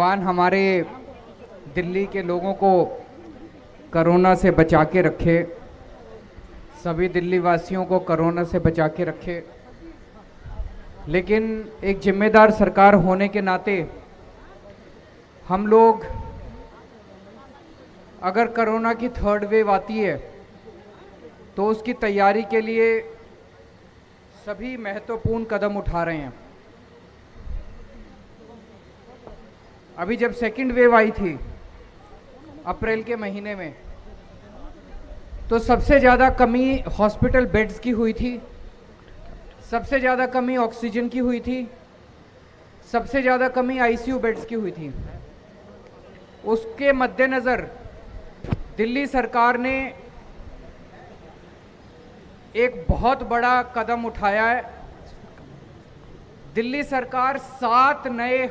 भगवान हमारे दिल्ली के लोगों को कोरोना से बचा के रखे, सभी दिल्ली वासियों को कोरोना से बचा के रखे। लेकिन एक जिम्मेदार सरकार होने के नाते हम लोग, अगर कोरोना की थर्ड वेव आती है तो उसकी तैयारी के लिए सभी महत्वपूर्ण कदम उठा रहे हैं। अभी जब सेकंड वेव आई थी अप्रैल के महीने में, तो सबसे ज़्यादा कमी हॉस्पिटल बेड्स की हुई थी, सबसे ज़्यादा कमी ऑक्सीजन की हुई थी, सबसे ज़्यादा कमी आईसीयू बेड्स की हुई थी। उसके मद्देनज़र दिल्ली सरकार ने एक बहुत बड़ा कदम उठाया है। दिल्ली सरकार 7 नए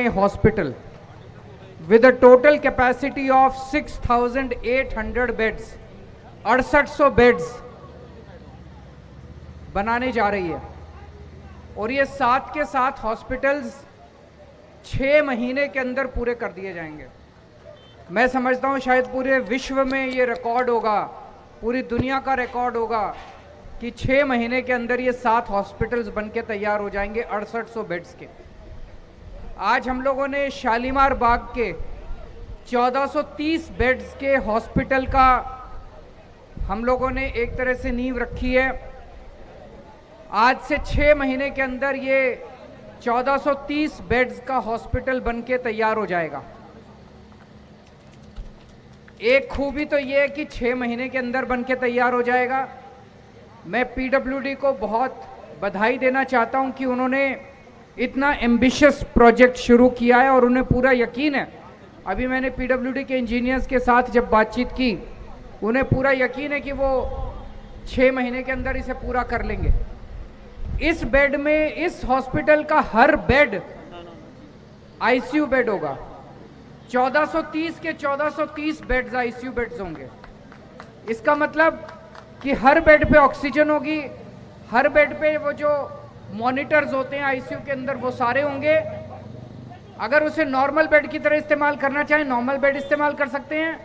hospital with a total capacity of 6,800 beds, 6800 beds बनाने जा रही है। और ये 7 के 7 हॉस्पिटल्स 6 महीने के अंदर पूरे कर दिए जाएंगे। मैं समझता हूँ शायद पूरे विश्व में ये रिकॉर्ड होगा, पूरी दुनिया का रिकॉर्ड होगा कि 6 महीने के अंदर ये 7 हॉस्पिटल्स बन के तैयार हो जाएंगे 6800 बेड्स के। आज हम लोगों ने शालीमार बाग के 1430 बेड्स के हॉस्पिटल का हम लोगों ने एक तरह से नींव रखी है। आज से 6 महीने के अंदर ये 1430 बेड्स का हॉस्पिटल बन के तैयार हो जाएगा। एक खूबी तो ये है कि 6 महीने के अंदर बन के तैयार हो जाएगा। मैं पीडब्ल्यूडी को बहुत बधाई देना चाहता हूं कि उन्होंने इतना एम्बिशियस प्रोजेक्ट शुरू किया है और उन्हें पूरा यकीन है। अभी मैंने पीडब्ल्यूडी के इंजीनियर्स के साथ जब बातचीत की, उन्हें पूरा यकीन है कि वो 6 महीने के अंदर इसे पूरा कर लेंगे। इस बेड में, इस हॉस्पिटल का हर बेड आईसीयू बेड होगा। 1430 के 1430 बेड्स आईसीयू बेड्स होंगे। इसका मतलब कि हर बेड पे ऑक्सीजन होगी, हर बेड पे वो जो मॉनिटर्स होते हैं आईसीयू के अंदर वो सारे होंगे। अगर उसे नॉर्मल बेड की तरह इस्तेमाल करना चाहें, नॉर्मल बेड इस्तेमाल कर सकते हैं,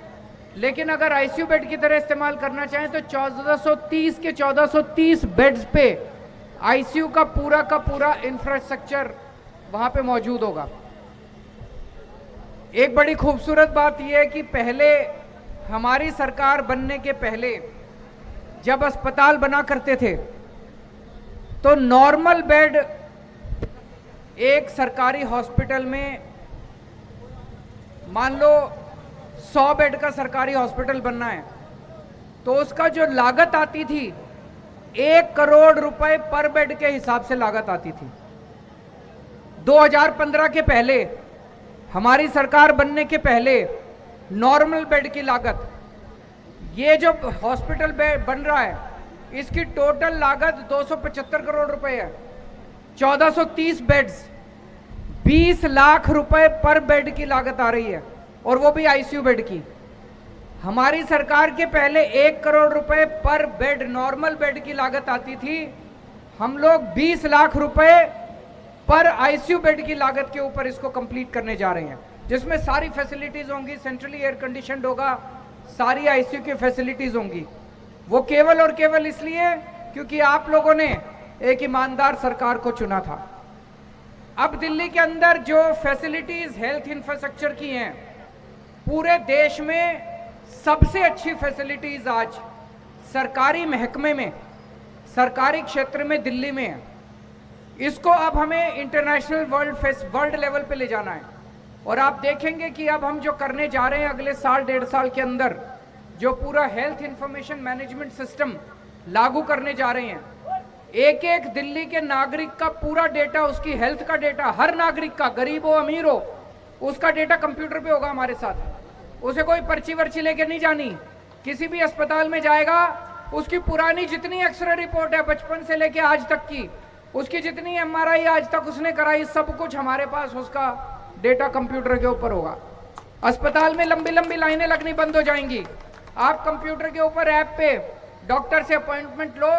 लेकिन अगर आईसीयू बेड की तरह इस्तेमाल करना चाहें तो 1430 के 1430 बेड्स पे आईसीयू का पूरा इंफ्रास्ट्रक्चर वहां पे मौजूद होगा। एक बड़ी खूबसूरत बात यह है कि पहले, हमारी सरकार बनने के पहले जब अस्पताल बना करते थे तो नॉर्मल बेड एक सरकारी हॉस्पिटल में, मान लो 100 बेड का सरकारी हॉस्पिटल बनना है तो उसका जो लागत आती थी 1 करोड़ रुपए पर बेड के हिसाब से लागत आती थी। 2015 के पहले, हमारी सरकार बनने के पहले नॉर्मल बेड की लागत, ये जो हॉस्पिटल बेड बन रहा है इसकी टोटल लागत 275 करोड़ रुपए है। 1430 बेड्स, 20 लाख रुपए पर बेड की लागत आ रही है, और वो भी आईसीयू बेड की। हमारी सरकार के पहले 1 करोड़ रुपए पर बेड नॉर्मल बेड की लागत आती थी। हम लोग 20 लाख रुपए पर आईसीयू बेड की लागत के ऊपर इसको कंप्लीट करने जा रहे हैं, जिसमें सारी फैसिलिटीज होंगी, सेंट्रली एयर कंडीशनड होगा, सारी आईसीयू की फैसिलिटीज होंगी। वो केवल और केवल इसलिए क्योंकि आप लोगों ने एक ईमानदार सरकार को चुना था। अब दिल्ली के अंदर जो फैसिलिटीज हेल्थ इंफ्रास्ट्रक्चर की हैं, पूरे देश में सबसे अच्छी फैसिलिटीज आज सरकारी महकमे में, सरकारी क्षेत्र में दिल्ली में है। इसको अब हमें इंटरनेशनल वर्ल्ड लेवल पे ले जाना है। और आप देखेंगे कि अब हम जो करने जा रहे हैं अगले साल 1.5 साल के अंदर, जो पूरा हेल्थ इंफॉर्मेशन मैनेजमेंट सिस्टम लागू करने जा रहे हैं, एक एक दिल्ली के नागरिक का पूरा डेटा, उसकी हेल्थ का डेटा, हर नागरिक का, गरीब हो अमीर हो, उसका डेटा कंप्यूटर पे होगा हमारे साथ। उसे कोई पर्ची वर्ची लेके नहीं जानी। किसी भी अस्पताल में जाएगा, उसकी पुरानी जितनी एक्सरे रिपोर्ट है बचपन से लेके आज तक की, उसकी जितनी एमआरआई आज तक उसने कराई, सब कुछ हमारे पास उसका डेटा कंप्यूटर के ऊपर होगा। अस्पताल में लंबी लंबी लाइनें लगनी बंद हो जाएंगी। आप कंप्यूटर के ऊपर ऐप पे डॉक्टर से अपॉइंटमेंट लो,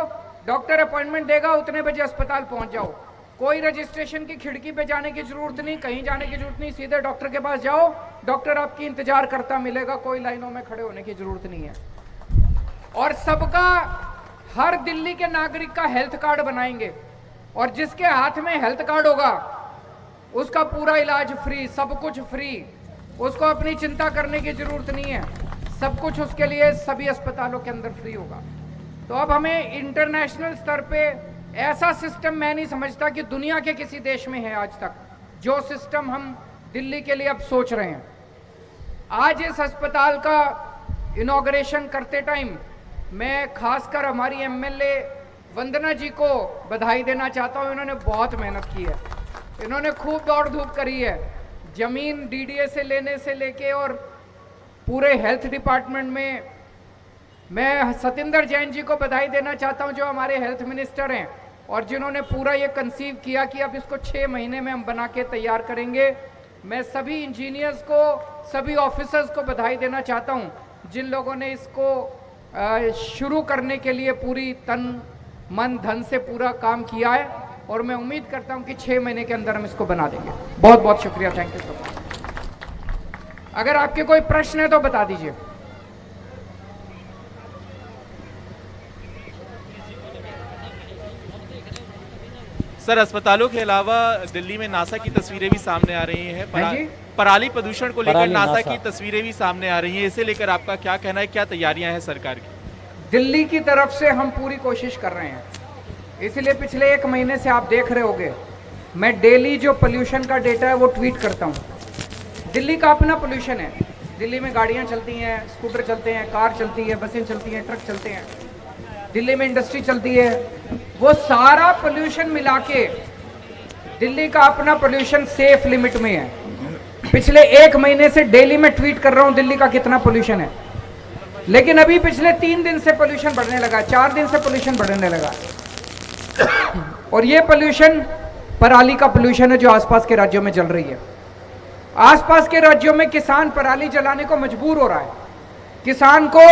डॉक्टर अपॉइंटमेंट देगा, उतने बजे अस्पताल पहुंच जाओ। कोई रजिस्ट्रेशन की खिड़की पे जाने की जरूरत नहीं, कहीं जाने की जरूरत नहीं, सीधे डॉक्टर के पास जाओ, डॉक्टर आपकी इंतजार करता मिलेगा, कोई लाइनों में खड़े होने की जरूरत नहीं है। और सबका, हर दिल्ली के नागरिक का हेल्थ कार्ड बनाएंगे, और जिसके हाथ में हेल्थ कार्ड होगा उसका पूरा इलाज फ्री, सब कुछ फ्री, उसको अपनी चिंता करने की जरूरत नहीं है, सब कुछ उसके लिए सभी अस्पतालों के अंदर फ्री होगा। तो अब हमें इंटरनेशनल स्तर पे ऐसा सिस्टम, मैं नहीं समझता कि दुनिया के किसी देश में है आज तक, जो सिस्टम हम दिल्ली के लिए अब सोच रहे हैं। आज इस अस्पताल का इनॉग्रेशन करते टाइम मैं खासकर हमारी एमएलए वंदना जी को बधाई देना चाहता हूं। इन्होंने बहुत मेहनत की है, इन्होंने खूब दौड़ धूप करी है, जमीन डीडीए से लेने से लेके और पूरे हेल्थ डिपार्टमेंट में। मैं सतिंदर जैन जी को बधाई देना चाहता हूं, जो हमारे हेल्थ मिनिस्टर हैं, और जिन्होंने पूरा ये कंसीव किया कि अब इसको 6 महीने में हम बना के तैयार करेंगे। मैं सभी इंजीनियर्स को, सभी ऑफिसर्स को बधाई देना चाहता हूं, जिन लोगों ने इसको शुरू करने के लिए पूरी तन मन धन से पूरा काम किया है, और मैं उम्मीद करता हूं कि 6 महीने के अंदर हम इसको बना देंगे। बहुत बहुत शुक्रिया, थैंक यू सो मच। अगर आपके कोई प्रश्न है तो बता दीजिए। सर, अस्पतालों के अलावा दिल्ली में नासा की तस्वीरें भी सामने आ रही हैं। पराली प्रदूषण को लेकर नासा की तस्वीरें भी सामने आ रही हैं, इसे लेकर आपका क्या कहना है, क्या तैयारियां हैं सरकार की? दिल्ली की तरफ से हम पूरी कोशिश कर रहे हैं, इसलिए पिछले 1 महीने से आप देख रहे होंगे मैं डेली जो पोल्यूशन का डेटा है वो ट्वीट करता हूं। दिल्ली का अपना पोल्यूशन है, दिल्ली में गाड़ियां चलती हैं, स्कूटर चलते हैं, कार चलती है, बसें चलती हैं, ट्रक चलते हैं, दिल्ली में इंडस्ट्री चलती है, वो सारा पोल्यूशन मिला के दिल्ली का अपना पोल्यूशन सेफ लिमिट में है। पिछले 1 महीने से डेली में ट्वीट कर रहा हूं दिल्ली का कितना पोल्यूशन है, लेकिन अभी पिछले 3 दिन से पोल्यूशन बढ़ने लगा, 4 दिन से पोल्यूशन बढ़ने लगा। और ये पोल्यूशन पराली का पोल्यूशन है जो आसपास के राज्यों में जल रही है। आसपास के राज्यों में किसान पराली जलाने को मजबूर हो रहा है, किसान को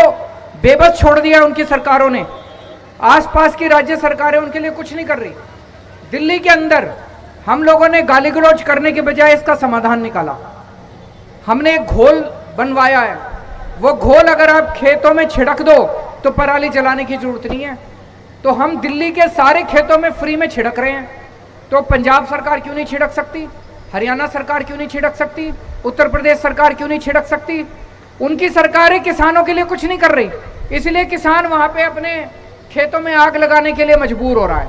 बेबस छोड़ दिया उनकी सरकारों ने। आसपास की राज्य सरकारें उनके लिए कुछ नहीं कर रही। दिल्ली के अंदर हम लोगों ने गाली गलौज करने के बजाय इसका समाधान निकाला। हमने एक घोल बनवाया है, वो घोल अगर आप खेतों में छिड़क दो तो पराली जलाने की जरूरत नहीं है। तो हम दिल्ली के सारे खेतों में फ्री में छिड़क रहे हैं, तो पंजाब सरकार क्यों नहीं छिड़क सकती? हरियाणा सरकार क्यों नहीं छिड़क सकती? उत्तर प्रदेश सरकार क्यों नहीं छिड़क सकती? उनकी सरकारें किसानों के लिए कुछ नहीं कर रही, इसलिए किसान वहां पे अपने खेतों में आग लगाने के लिए मजबूर हो रहा है।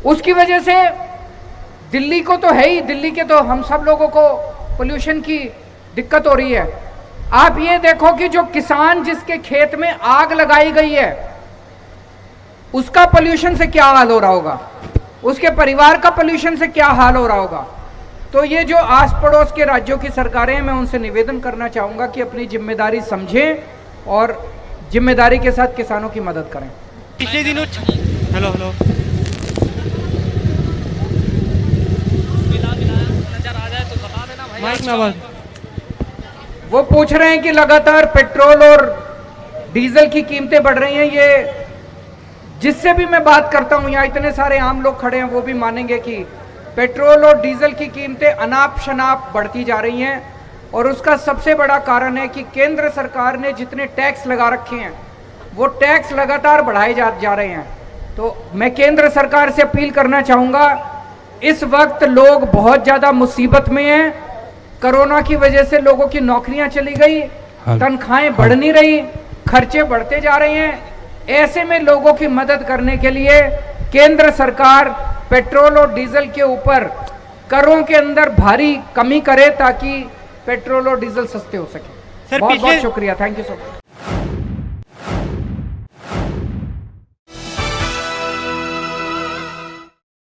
उसकी वजह से दिल्ली को तो है ही, दिल्ली के तो हम सब लोगों को पोल्यूशन की दिक्कत हो रही है। आप ये देखो कि जो किसान जिसके खेत में आग लगाई गई है उसका पोल्यूशन से क्या हाल हो रहा होगा, उसके परिवार का पोल्यूशन से क्या हाल हो रहा होगा। तो ये जो आस पड़ोस के राज्यों की सरकारें हैं, मैं उनसे निवेदन करना चाहूंगा कि अपनी जिम्मेदारी समझें और जिम्मेदारी के साथ किसानों की मदद करें। पिछले दिनों हेलो वो पूछ रहे हैं कि लगातार पेट्रोल और डीजल की कीमतें बढ़ रही हैं। ये जिससे भी मैं बात करता हूं, यहाँ इतने सारे आम लोग खड़े हैं, वो भी मानेंगे कि पेट्रोल और डीजल की कीमतें अनाप शनाप बढ़ती जा रही हैं। और उसका सबसे बड़ा कारण है कि केंद्र सरकार ने जितने टैक्स लगा रखे हैं वो टैक्स लगातार बढ़ाए जा रहे हैं। तो मैं केंद्र सरकार से अपील करना चाहूँगा, इस वक्त लोग बहुत ज़्यादा मुसीबत में हैं। कोरोना की वजह से लोगों की नौकरियां चली गई, तनख्वाहें बढ़ नहीं रही, खर्चे बढ़ते जा रहे हैं। ऐसे में लोगों की मदद करने के लिए केंद्र सरकार पेट्रोल और डीजल के ऊपर करों के अंदर भारी कमी करे ताकि पेट्रोल और डीजल सस्ते हो सके। बहुत बहुत शुक्रिया, थैंक यू सो मच।